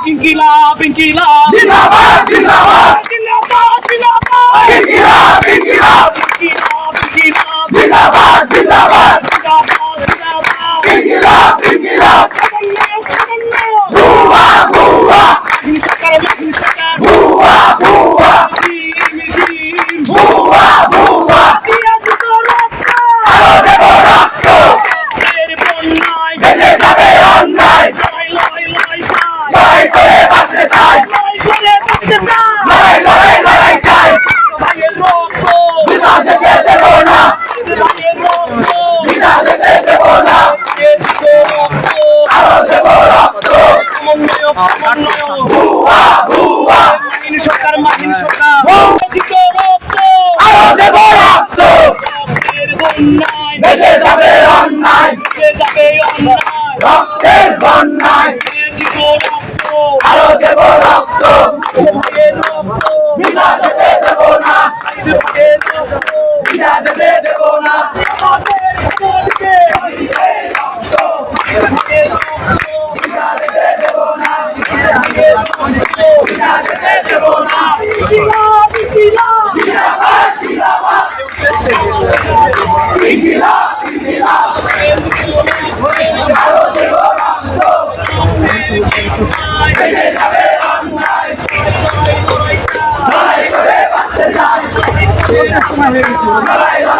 ইনকিলাব ইনকিলাব জিন্দাবাদ জিন্দাবাদ জিন্দাবাদ জিন্দাবাদ ইনকিলাব ইনকিলাব ইনকিলাব ইনকিলাব জিন্দাবাদ জিন্দাবাদ জিন্দাবাদ জিন্দাবাদ ইনকিলাব ইনকিলাব ভুয়া ভুয়া হিংসাকার হিংসাকার ভুয়া ভুয়া ভুয়া ভুয়া দিয়াছি তো রক্ত আরো দেব রক্ত এর বন্যায় ভেসে যাবে অন্যায় লড়াই করে বাঁচতে চাই লড়াই চাই ভাইয়ের রক্ত বিনা যেতে দেব না বিনা যেতে দেব না আরো দেব রক্ত সমন্বয় ভুয়া ভুয়া মাহিন সরকার দিত রক্ত আরো দেব রক্ত ভেসে যাবে অন্যায় রক্তের বন্যায় আরো দেব রক্ত বিনা যেতে দেব না বিনা যেতে দেব না সময় হয়ে গেছে